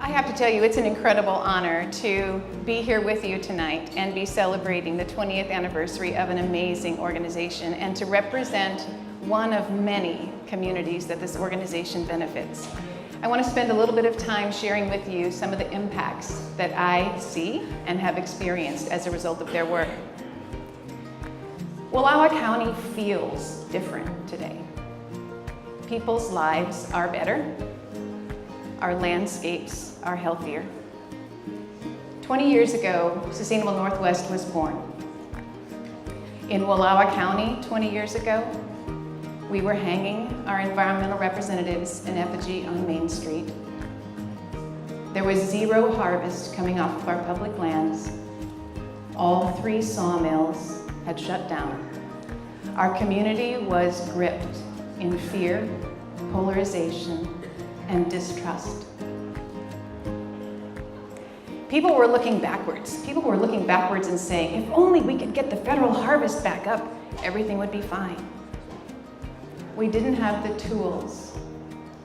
I have to tell you, it's an incredible honor to be here with you tonight and be celebrating the 20th anniversary of an amazing organization and to represent one of many communities that this organization benefits. I want to spend a little bit of time sharing with you some of the impacts that I see and have experienced as a result of their work. Wallowa County feels different today. People's lives are better. Our landscapes are healthier. 20 years ago, Sustainable Northwest was born. In Wallowa County, 20 years ago, we were hanging our environmental representatives in effigy on Main Street. There was zero harvest coming off of our public lands. All 3 sawmills had shut down. Our community was gripped in fear, polarization, and distrust. People were looking backwards. People were looking backwards and saying, if only we could get the federal harvest back up, everything would be fine. We didn't have the tools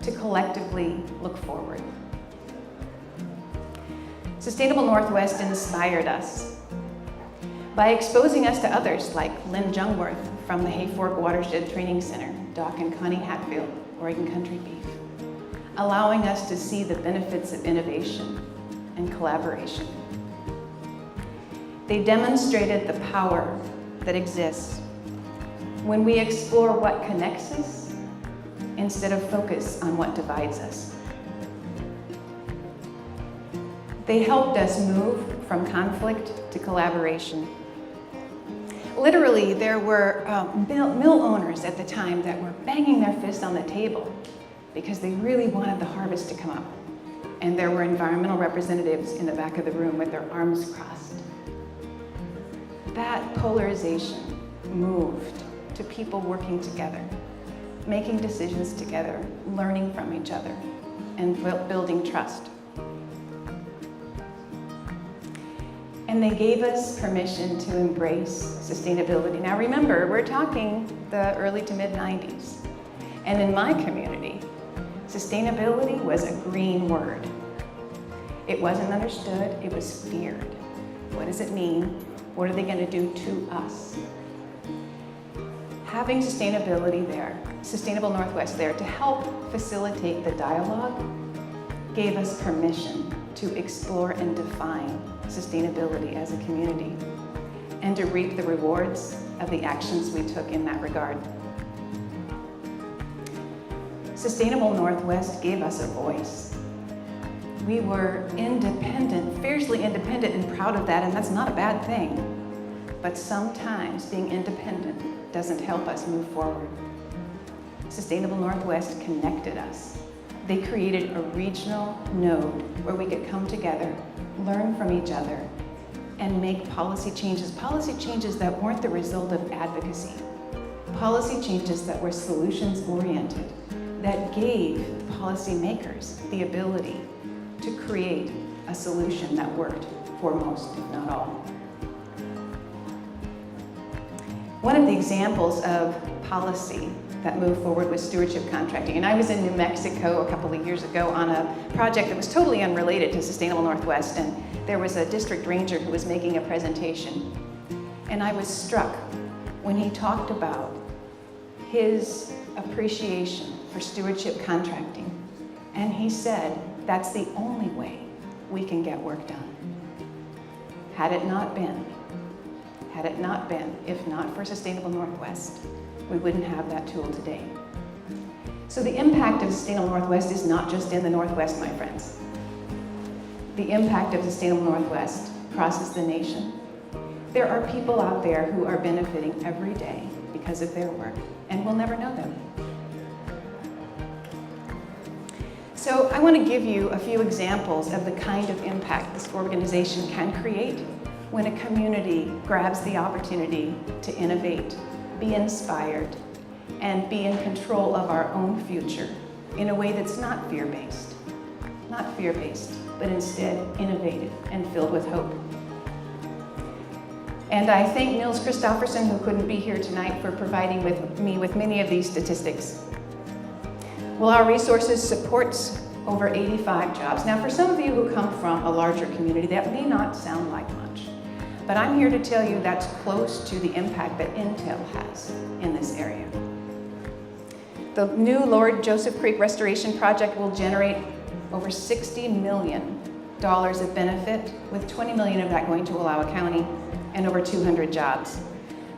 to collectively look forward. Sustainable Northwest inspired us by exposing us to others like Lynn Jungworth from the Hayfork Watershed Training Center, Doc and Connie Hatfield, Oregon Country Beef, allowing us to see the benefits of innovation and collaboration. They demonstrated the power that exists when we explore what connects us instead of focus on what divides us. They helped us move from conflict to collaboration. Literally, there were mill owners at the time that were banging their fists on the table because they really wanted the harvest to come up. And there were environmental representatives in the back of the room with their arms crossed. That polarization moved to people working together, making decisions together, learning from each other, and building trust. And they gave us permission to embrace sustainability. Now remember, we're talking the early to mid-90s. And in my community, sustainability was a green word. It wasn't understood, it was feared. What does it mean? What are they going to do to us? Having sustainability there, Sustainable Northwest there to help facilitate the dialogue gave us permission to explore and define sustainability as a community and to reap the rewards of the actions we took in that regard. Sustainable Northwest gave us a voice. We were independent, fiercely independent and proud of that, and that's not a bad thing. But sometimes being independent doesn't help us move forward. Sustainable Northwest connected us. They created a regional node where we could come together, learn from each other, and make policy changes that weren't the result of advocacy. Policy changes that were solutions-oriented, that gave policymakers the ability to create a solution that worked for most, if not all. One of the examples of policy that moved forward was stewardship contracting. And I was in New Mexico a couple of years ago on a project that was totally unrelated to Sustainable Northwest, and there was a district ranger who was making a presentation. And I was struck when he talked about his appreciation for stewardship contracting. And he said, that's the only way we can get work done. Had it not been, if not for Sustainable Northwest, we wouldn't have that tool today. So the impact of Sustainable Northwest is not just in the Northwest, my friends. The impact of Sustainable Northwest crosses the nation. There are people out there who are benefiting every day because of their work, and we'll never know them. So I want to give you a few examples of the kind of impact this organization can create when a community grabs the opportunity to innovate, be inspired, and be in control of our own future in a way that's not fear-based, but instead innovative and filled with hope. And I thank Nils Christofferson, who couldn't be here tonight, for providing me with many of these statistics. Well, our resources supports over 85 jobs. Now, for some of you who come from a larger community, that may not sound like much, but I'm here to tell you that's close to the impact that Intel has in this area. The new Lord Joseph Creek Restoration Project will generate over $60 million of benefit, with $20 million of that going to Wallowa County and over 200 jobs.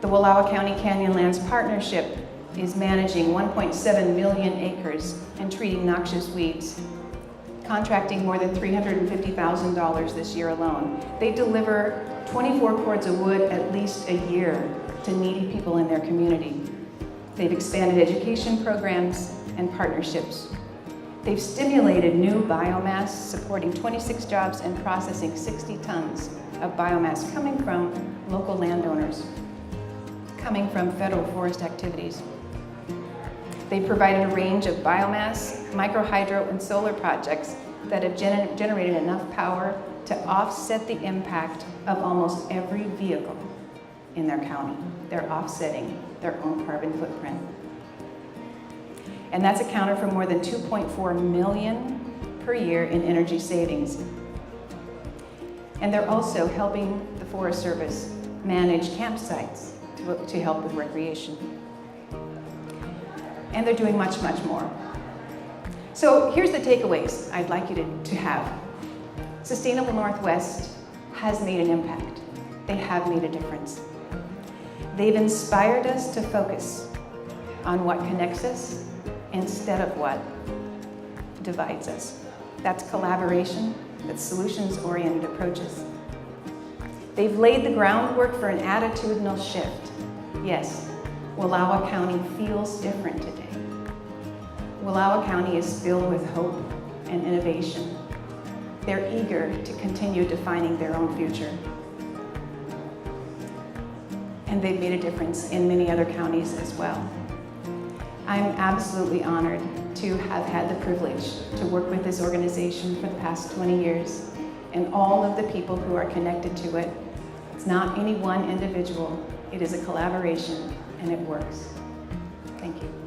The Wallowa County Canyonlands Partnership is managing 1.7 million acres and treating noxious weeds, contracting more than $350,000 this year alone. They deliver 24 cords of wood at least a year to needy people in their community. They've expanded education programs and partnerships. They've stimulated new biomass, supporting 26 jobs and processing 60 tons of biomass coming from local landowners, coming from federal forest activities. They've provided a range of biomass, microhydro, and solar projects that have generated enough power to offset the impact of almost every vehicle in their county. They're offsetting their own carbon footprint. And that's accounted for more than 2.4 million per year in energy savings. And they're also helping the Forest Service manage campsites to help with recreation. And they're doing much, much more. So here's the takeaways I'd like you to have. Sustainable Northwest has made an impact. They have made a difference. They've inspired us to focus on what connects us instead of what divides us. That's collaboration, that's solutions-oriented approaches. They've laid the groundwork for an attitudinal shift. Yes, Wallowa County feels different today. Wallowa County is filled with hope and innovation. They're eager to continue defining their own future. And they've made a difference in many other counties as well. I'm absolutely honored to have had the privilege to work with this organization for the past 20 years and all of the people who are connected to it. It's not any one individual, it is a collaboration, and it works. Thank you.